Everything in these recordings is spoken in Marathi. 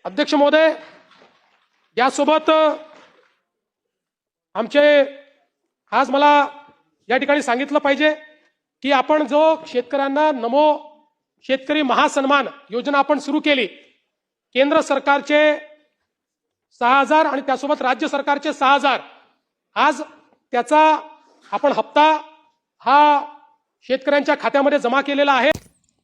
अध्यक्ष महोदय, यासोबत आमचे आज मला या ठिकाणी सांगितलं पाहिजे की आपण जो शेतकऱ्यांना नमो शेतकरी महासन्मान योजना आपण सुरू केली, केंद्र सरकारचे 6,000 आणि त्यासोबत राज्य सरकारचे 6,000, आज त्याचा आपण हप्ता हा शेतकऱ्यांच्या खात्यामध्ये जमा केलेला आहे।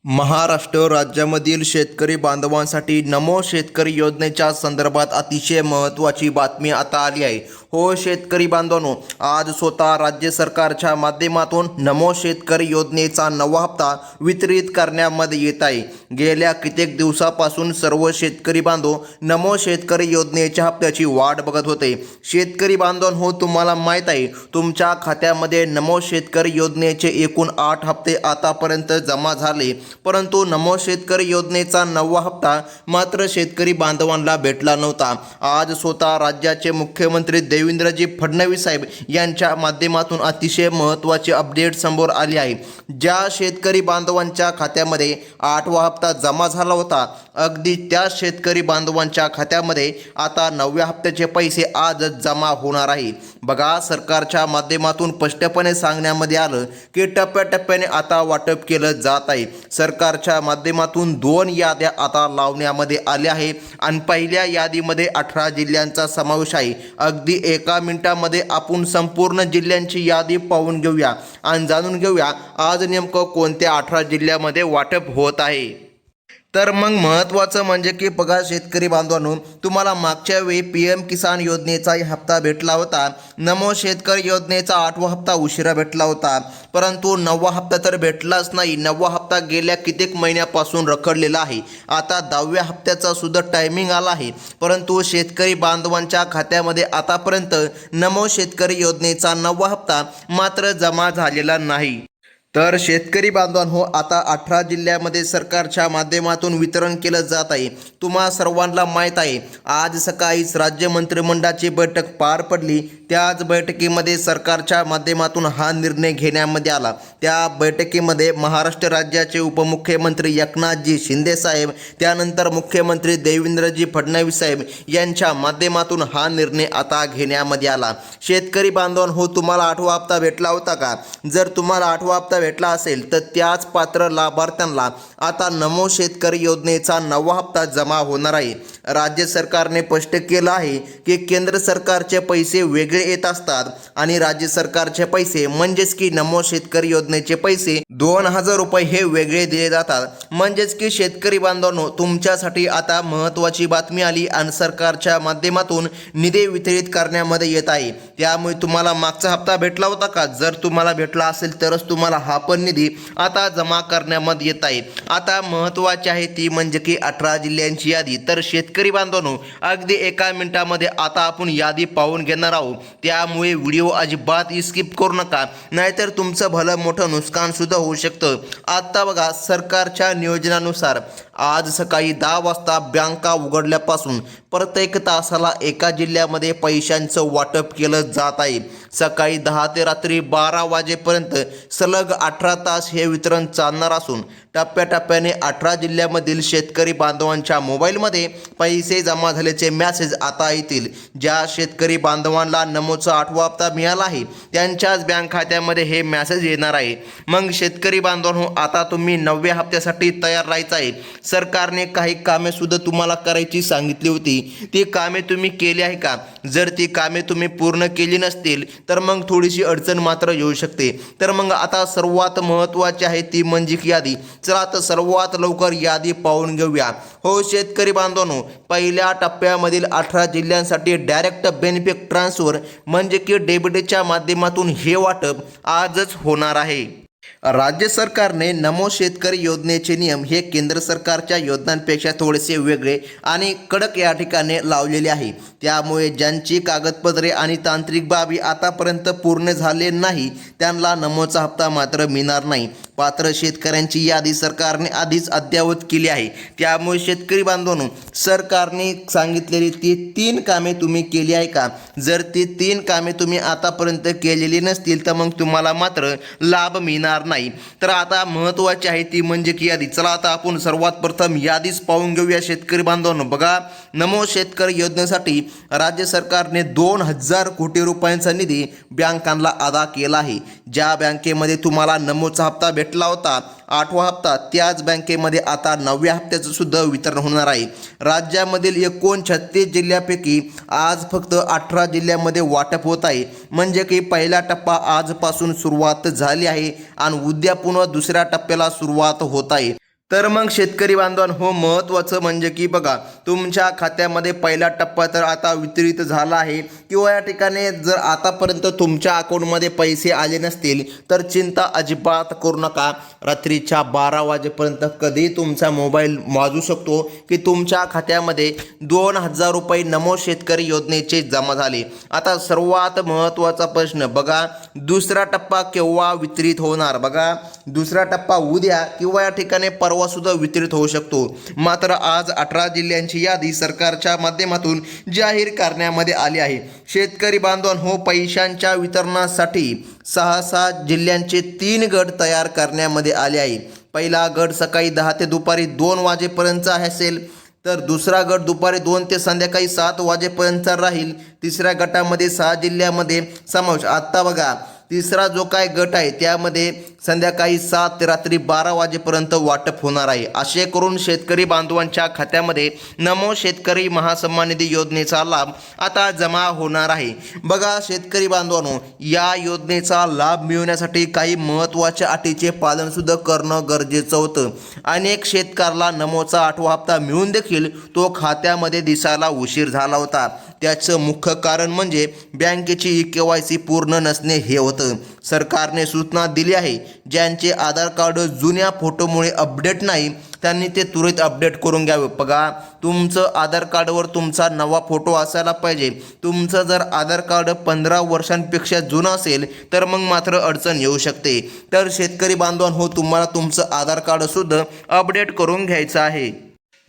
महाराष्ट्र राज्यामधील शेतकरी बांधवांसाठी नमो शेतकरी योजनेच्या संदर्भात अतिशय महत्त्वाची बातमी आता आली आहे। हो शेतकरी बांधवांनो, आज स्वतः राज्य सरकारच्या माध्यमातून नमो शेतकरी योजनेचा नवा हप्ता वितरित करण्यामध्ये येत आहे। गेल्या कित्येक दिवसापासून सर्व शेतकरी बांधव नमो शेतकरी योजनेच्या हप्त्याची वाट बघत होते। शेतकरी बांधवांनो, तुम्हाला माहीत आहे तुमच्या खात्यामध्ये नमो शेतकरी योजनेचे एकूण 8 हप्ते आतापर्यंत जमा झाले, परंतु नमो शेतकरी योजनेचा नवा हप्ता मात्र शेतकरी बांधवांना भेटला नव्हता। आज स्वतः राज्याचे मुख्यमंत्री देवेंद्रजी फडणवीस साहेब यांच्या माध्यमातून अतिशय महत्त्वाचे अपडेट समोर आले आहे। ज्या शेतकरी बांधवांच्या खात्यामध्ये 8वा हप्ता जमा झाला होता, अगदी त्या शेतकरी बांधवांच्या खात्यामध्ये आता 9व्या हप्त्याचे पैसे आजच जमा होणार आहे। बघा, सरकारच्या माध्यमातून स्पष्टपणे सांगण्यामध्ये आलं की टप्प्याटप्प्याने आता वाटप केलं जात आहे। सरकारच्या माध्यमातून 2 याद्या आता लावण्यामध्ये आल्या आहे आणि पहिल्या यादीमध्ये 18 जिल्ह्यांचा समावेश आहे। अगदी एका मिनिटामध्ये आपण संपूर्ण जिल्ह्यांची यादी पाहून घेऊया आणि जाणून घेऊया आज नेमकं कोणत्या 18 जिल्ह्यामध्ये वाटप होत आहे। तर मग महत्त्वाचं म्हणजे की बघा शेतकरी बांधवांनो, तुम्हाला मागच्या वेळी PM किसान योजनेचा हप्ता भेटला होता। नमो शेतकरी योजनेचा 8वा हप्ता उशिरा भेटला होता, परंतु 9वा हप्ता तर भेटलाच नाही। 9वा हप्ता गेल्या कित्येक महिन्यापासून रखडलेला आहे। आता 10व्या हप्त्याचा सुद्धा टायमिंग आला आहे, परंतु शेतकरी बांधवांच्या खात्यामध्ये आतापर्यंत नमो शेतकरी योजनेचा 9वा हप्ता मात्र जमा झालेला नाही। तर शेतकरी बांधवांनो, आता 18 जिल्ह्यामध्ये सरकारच्या माध्यमातून वितरण केलं जात आहे। तुम्हा सर्वांना माहीत आहे आज सकाळीच राज्य मंत्रिमंडळाची बैठक पार पडली। त्याच बैठकीमध्ये सरकारच्या माध्यमातून हा निर्णय घेण्यामध्ये आला। त्या बैठकीमध्ये महाराष्ट्र राज्याचे उपमुख्यमंत्री एकनाथजी शिंदे साहेब, त्यानंतर मुख्यमंत्री देवेंद्रजी फडणवीस साहेब यांच्या माध्यमातून हा निर्णय आता घेण्यामध्ये आला। शेतकरी बांधवांनो, तुम्हाला 8वा हप्ता भेटला होता का? जर तुम्हाला 8वा हप्ता भेटला असेल तर त्याच पात्र लाभार्थ्यांना आता नमो शेतकरी योजनेचा 9वा हप्ता जमा होणार आहे। राज्य सरकारने स्पष्ट केलं आहे की केंद्र सरकारचे पैसे वेगळे येत असतात आणि राज्य सरकारचे पैसे म्हणजेच की नमो शेतकरी योजनेचे पैसे 2,000 रुपये हे वेगळे दिले जातात। म्हणजेच की शेतकरी बांधवांनो, तुमच्यासाठी आता महत्त्वाची बातमी आली आणि सरकारच्या माध्यमातून निधी वितरित करण्यामध्ये येत आहे। त्यामुळे तुम्हाला मागचा हप्ता भेटला होता का? जर तुम्हाला भेटला असेल तरच तुम्हाला हा पण निधी आता जमा करण्यामध्ये येत आहे। आता महत्त्वाची आहे ती म्हणजे की 18 जिल्ह्यांची यादी। तर शेतकरी बांधवांनो, अगदी एका मिनिटामध्ये आता आपण यादी पाहून घेणार आहोत, त्यामुळे व्हिडिओ अजिबात स्किप करू नका, नाहीतर तुमचं भलं मोठं नुकसान सुद्धा होऊ शकतं। आता बघा, सरकारच्या नियोजनानुसार आज सकाळी 10 वाजता बँका उघडल्यापासून प्रत्येक तासाला एका जिल्ह्यामध्ये पैशांचं वाटप केलं जात आहे। सकाळी 10 ते रात्री 12 वाजेपर्यंत सलग 18 तास हे वितरण चालणार असून टप्प्याटप्प्याने 18 जिल्ह्यामधील शेतकरी बांधवांच्या मोबाईलमध्ये पैसे जमा झाल्याचे मेसेज आता येतील। ज्या शेतकरी बांधवांना नमोचा 8वा हप्ता मिळाला आहे त्यांच्याच बँक खात्यामध्ये हे मेसेज येणार आहे। मग शेतकरी बांधवांनो, आता तुम्ही 9व्या हप्त्यासाठी तयार राहायचं आहे। सरकारने काही कामे सुद्धा तुम्हाला करायची सांगितली होती, ती कामे तुम्ही केली आहे का? जर ती कामे तुम्ही पूर्ण केली नसतील तर मग थोडीशी अडचण मात्र येऊ शकते। तर मग आता सर्वात महत्त्वाची आहे ती म्हणजे यादी। चला तर सर्वात लवकर यादी पाहून घेऊया। हो शेतकरी बांधवांनो, पहिल्या टप्प्यामधील 18 जिल्ह्यांसाठी डायरेक्ट बेनिफिट ट्रान्सफर म्हणजे की डेबिटच्या माध्यमातून हे वाटप आजच होणार आहे। राज्य सरकारने नमो शेतकरी योजनेचे नियम हे केंद्र सरकारच्या योजनांपेक्षा थोडेसे वेगळे आणि कडक या ठिकाणी लावलेले आहे। त्यामुळे ज्यांची कागदपत्रे आणि तांत्रिक बाबी आतापर्यंत पूर्ण झाले नाही त्यांना नमोचा हप्ता मात्र मिळणार नाही। पात्र शेतकऱ्यांची यादी सरकारने आधीच अद्ययावत केली आहे. त्यामुळे शेतकरी बांधवांनो, सरकारने सांगितलेली ती 3 कामे तुम्ही केली आहे का? जर ती 3 कामे तुम्ही आतापर्यंत केलेली नसतील तर मग तुम्हाला मात्र लाभ मिळणार नाही. तर आता महत्त्वाची आहे ती म्हणजे की यादी. चला आता आपण सर्वात प्रथम यादीच पाहून घेऊया शेतकरी बांधवांनो. बघा, नमो शेतकरी योजनेसाठी राज्य सरकारने 2000 कोटी रुपयांचा निधी बँकांना अदा केला आहे. ज्या बँकेमध्ये तुम्हाला नमोचा हप्ता भेटला होता 8वा हप्ता, त्याच बँकेमध्ये आता 9व्या हप्त्याचं सुद्धा वितरण होणार आहे. राज्यामधील एकूण 36 जिल्ह्यापैकी आज फक्त 18 जिल्ह्यामध्ये वाटप होत आहे. म्हणजे की पहिला टप्पा आजपासून सुरुवात झाली आहे आणि उद्या पुन्हा दुसऱ्या टप्प्याला सुरुवात होत आहे. तर मग शेतकरी बांधवांनो, हो महत्त्वाचं म्हणजे की बघा, तुमच्या खात्यामध्ये पहिला टप्पा तर आता वितरित झाला आहे. किंवा या ठिकाणी जर आतापर्यंत तुमच्या अकाउंटमध्ये पैसे आले नसतील तर चिंता अजिबात करू नका. रात्रीच्या 12 वाजेपर्यंत कधी तुमचा मोबाईल वाजू शकतो की तुमच्या खात्यामध्ये 2000 रुपये नमो शेतकरी योजनेचे जमा झाले. आता सर्वात महत्त्वाचा प्रश्न बघा, दुसरा टप्पा केव्हा वितरित होणार? बघा, दुसरा टप्पा उद्या किंवा या ठिकाणी परवा सुद्धा वितरित होऊ शकतो. मात्र आज 18 जिल्ह्यांची यादी सरकारच्या माध्यमातून जाहीर करण्यामध्ये आली आहे. शेतकरी बांधवांनो, पैशांच्या वितरणासाठी 6 जिल्ह्यांचे 3 गट तयार करण्यामध्ये आले आहे. पहिला गट सकाळी 10 ते दुपारी 2 वाजेपर्यंतचा असेल, तर दुसरा गट दुपारी 2 ते संध्याकाळी 7 वाजेपर्यंतचा राहील. तिसऱ्या गटामध्ये 6 जिल्ह्यामध्ये समावेश. आत्ता बघा, तिसरा जो काय गट आहे त्यामध्ये संध्याकाळी 7 ते रात्री 12 वाजेपर्यंत वाटप होणार आहे. असे करून शेतकरी बांधवांच्या खात्यामध्ये नमो शेतकरी महासन्मान निधी योजनेचा लाभ आता जमा होणार आहे. बघा शेतकरी बांधवांनो, या योजनेचा लाभ मिळवण्यासाठी काही महत्त्वाच्या अटीचे पालन सुद्धा करणं गरजेचं होतं. अनेक शेतकऱ्याला नमोचा 8वा हप्ता मिळून देखील तो खात्यामध्ये दिसायला उशीर झाला होता. त्याचं मुख्य कारण म्हणजे बँकेची KYC पूर्ण नसणे हे होतं. सरकारने सूचना दिली आहे, ज्यांचे आधार कार्ड जुन्या फोटोमुळे अपडेट नाही त्यांनी ते त्वरित अपडेट करून घ्यावे. बघा, तुमचं आधार कार्डवर तुमचा नवा फोटो असायला पाहिजे. तुमचं जर आधार कार्ड 15 वर्षांपेक्षा जुनं असेल तर मग मात्र अडचण येऊ शकते. तर शेतकरी बांधवांनो, तुम्हाला तुमचं आधार कार्ड सुद्धा अपडेट करून घ्यायचं आहे.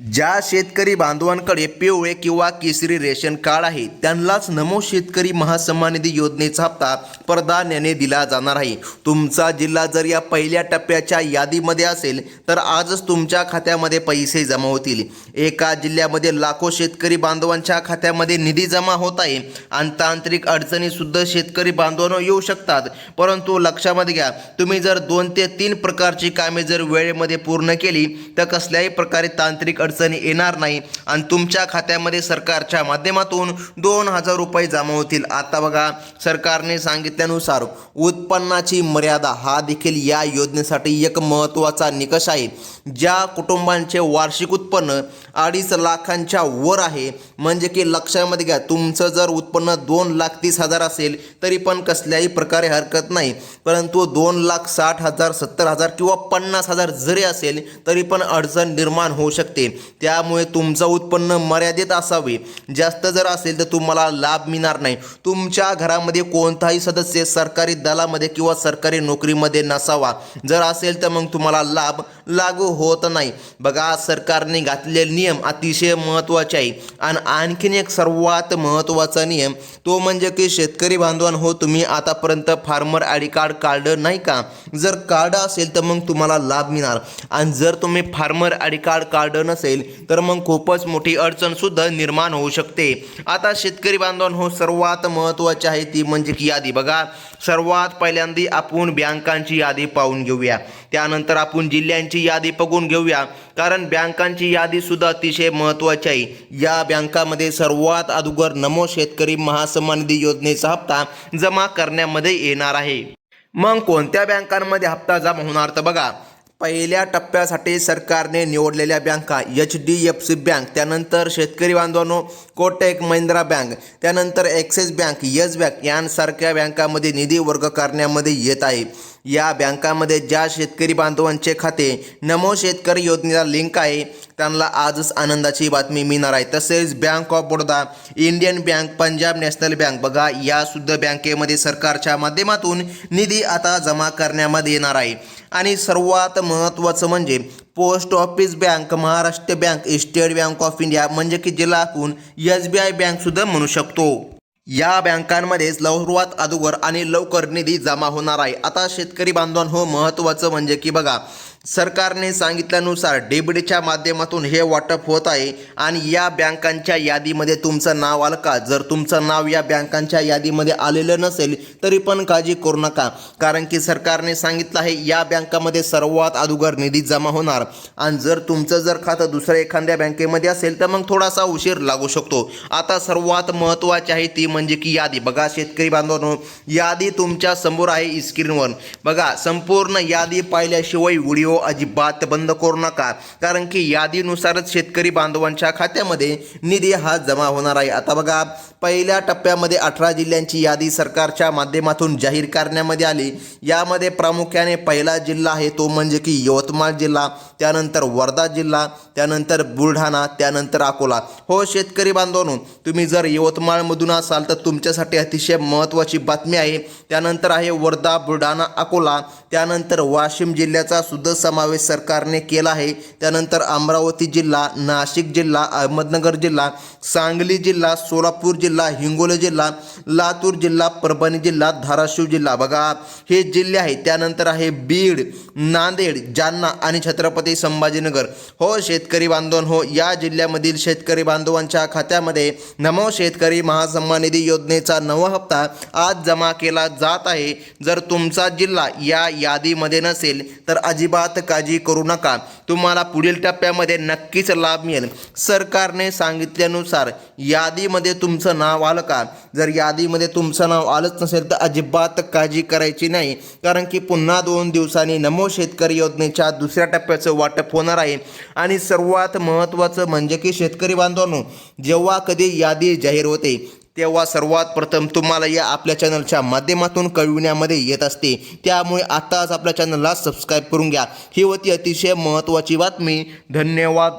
ज्या शेतकरी बांधवांकडे पिवळे किंवा केसरी रेशन कार्ड आहे त्यांनाच नमो शेतकरी महासन्मान निधी योजनेचा हप्ता प्राधान्याने दिला जाणार आहे. तुमचा जिल्हा जर या पहिल्या टप्प्याच्या यादीमध्ये असेल तर आजच तुमच्या खात्यामध्ये पैसे जमा होतील. एका जिल्ह्यामध्ये लाखो शेतकरी बांधवांच्या खात्यामध्ये निधी जमा होत आहे आणि तांत्रिक अडचणी सुद्धा शेतकरी बांधवांना येऊ शकतात. परंतु लक्षामध्ये घ्या, तुम्ही जर 2 ते 3 प्रकारची कामे जर वेळेमध्ये पूर्ण केली तर कसल्याही प्रकारे तांत्रिक अडचणी येणार नाही आणि तुमच्या खात्यामध्ये सरकारच्या माध्यमातून 2000 रुपये जमा होतील. आता बघा, सरकारने सांगितल्यानुसार उत्पन्नाची मर्यादा हा देखील या योजनेसाठी एक महत्त्वाचा निकष आहे. ज्या कुटुंबांचे वार्षिक उत्पन्न 2.5 लाखांच्या वर आहे, म्हणजे की लक्षामध्ये घ्या, तुमचं जर उत्पन्न 2,30,000 असेल तरी पण कसल्याही प्रकारे हरकत नाही. परंतु 2,60,000, 70,000 किंवा 50,000 जरी असेल तरी पण अडचण निर्माण होऊ शकते. त्यामुळे तुमचं उत्पन्न मर्यादित असावे. जास्त जर असेल तर तुम्हाला लाभ मिळणार नाही. तुमच्या घरामध्ये कोणताही सदस्य सरकारी दलामध्ये किंवा सरकारी नोकरीमध्ये नसावा. जर असेल तर मग तुम्हाला लाभ लागू होत नाही. बघा, सरकारने घातलेले नियम अतिशय महत्त्वाचे आहे. आणि आणखीन एक सर्वात महत्त्वाचा नियम तो म्हणजे की शेतकरी बांधवांनो, तुम्ही आतापर्यंत फार्मर आय.डी. कार्ड काढलं नाही का? जर कार्ड असेल तर मग तुम्हाला लाभ मिळणार. आणि जर तुम्ही फार्मर आय.डी. कार्ड काढलं नसेल तर मग खूपच मोठी अडचण सुद्धा निर्माण होऊ शकते. आता शेतकरी बांधवांनो, सर्वात महत्त्वाची आहे ती म्हणजे की यादी. बघा, सर्वात पहिल्यांदा आपण बँकांची यादी पाहून घेऊया. त्यानंतर आपण जिल्ह्यांची यादी बघून घेऊया, कारण बँकांची यादी सुद्धा अतिशय महत्त्वाची आहे. या बँकामध्ये सर्वात अगोदर नमो शेतकरी महासन्मान निधी योजनेचा हप्ता जमा करण्यामध्ये येणार आहे. मग कोणत्या बँकांमध्ये हप्ता जमा होणार? तर बघा, पहिल्या टप्प्यासाठी सरकारने निवडलेल्या बँका HDFC बँक, त्यानंतर शेतकरी बांधवांनो कोटक महिंद्रा बँक, त्यानंतर ॲक्सिस बँक, येस बँक यांसारख्या बँकामध्ये निधी वर्ग करण्यामध्ये येत आहे. या बँकामध्ये ज्या शेतकरी बांधवांचे खाते नमो शेतकरी योजनेला लिंक आहे त्यांना आजच आनंदाची बातमी मिळणार आहे. तसेच bank of Baroda, Indian bank, Punjab national bank बघा या सुद्धा बँकेमध्ये सरकारच्या माध्यमातून निधी आता जमा करण्यामध्ये येणार आहे. आणि सर्वात महत्त्वाचं म्हणजे post office bank, Maharashtra bank, state bank of India म्हणजे की ज्याला आपण SBI बँक सुद्धा म्हणू शकतो. या बँकांमध्येच सर्वात अगोदर आणि लवकर निधी जमा होणार आहे. आता शेतकरी बांधवांनो महत्त्वाचं म्हणजे की बघा सरकारने सांगितल्यानुसार DBTच्या माध्यमातून हे वाटप होत आहे आणि या बँकांच्या यादीमध्ये तुमचं नाव आलं का? जर तुमचं नाव या बँकांच्या यादीमध्ये आलेलं नसेल तरी पण काळजी करू नका, कारण की सरकारने सांगितलं आहे या बँकामध्ये सर्वात अगोदर निधी जमा होणार. आणि जर तुमचं जर खातं दुसऱ्या एखाद्या बँकेमध्ये असेल तर मग थोडासा उशीर लागू शकतो. आता सर्वात महत्त्वाची आहे ती म्हणजे की यादी. बघा शेतकरी बांधवांनो यादी तुमच्या समोर आहे स्क्रीनवर. बघा संपूर्ण यादी पाहिल्याशिवाय व्हिडिओ अजिबात बंद करू नका, कारण की यादीनुसारच शेतकरी बांधवांच्या खात्यामध्ये निधी हा जमा होणार आहे. आता बघा पहिल्या टप्प्यामध्ये 18 जिल्ह्यांची यादी सरकारच्या माध्यमातून जाहीर करण्यामध्ये आली. यामध्ये प्रामुख्याने पहिला जिल्हा आहे तो म्हणजे की यवतमाळ जिल्हा, त्यानंतर वर्धा जिल्हा, त्यानंतर बुलढाणा, त्यानंतर अकोला. हो शेतकरी बांधवांनो तुम्ही जर यवतमाळमधून असाल तर तुमच्यासाठी अतिशय महत्त्वाची बातमी आहे. त्यानंतर आहे वर्धा, बुलढाणा, अकोला, त्यानंतर वाशिम जिल्ह्याचा सुद्धा समावेश सरकारने केला आहे. त्यानंतर अमरावती जिल्हा, नाशिक जिल्हा, अहमदनगर जिल्हा, सांगली जिल्हा, सोलापूर जिल्हा, हिंगोली जिल्हा, लातूर जिल्हा, परभणी जिल्हा, धाराशिव जिल्हा बघा हे जिल्हे आहेत. त्यानंतर आहे बीड, नांदेड, जालना आणि छत्रपती संभाजीनगर. हो शेतकरी बांधवांनो या जिल्ह्यामधील शेतकरी बांधवांच्या खात्यामध्ये नमो शेतकरी महासन्मान निधी योजनेचा नवा हप्ता आज जमा केला जात आहे. जर तुमचा जिल्हा या यादीमध्ये नसेल तर अजिबात काळजी करू नका, तुम्हाला पुढील टप्प्यामध्ये नक्कीच लाभ मिळेल. सरकारने सांगितल्यानुसार यादीमध्ये तुमचं नाव आलं का? जर यादीमध्ये तुमचं नाव आलंच नसेल तर अजिबात काळजी करायची नाही, कारण की पुन्हा 2 दिवसांनी नमो शेतकरी योजनेच्या दुसऱ्या टप्प्याचं वाटप होणार आहे. आणि सर्वात महत्त्वाचं म्हणजे की शेतकरी बांधवांनो जेव्हा कधी यादी जाहीर होते तेव्हा सर्वात प्रथम तुम्हाला या आपल्या चॅनलच्या माध्यमातून कळविण्यामध्ये येत असते. त्यामुळे आताच आपल्या चॅनलला सबस्क्राईब करून घ्या. ही होती अतिशय महत्त्वाची बातमी. धन्यवाद.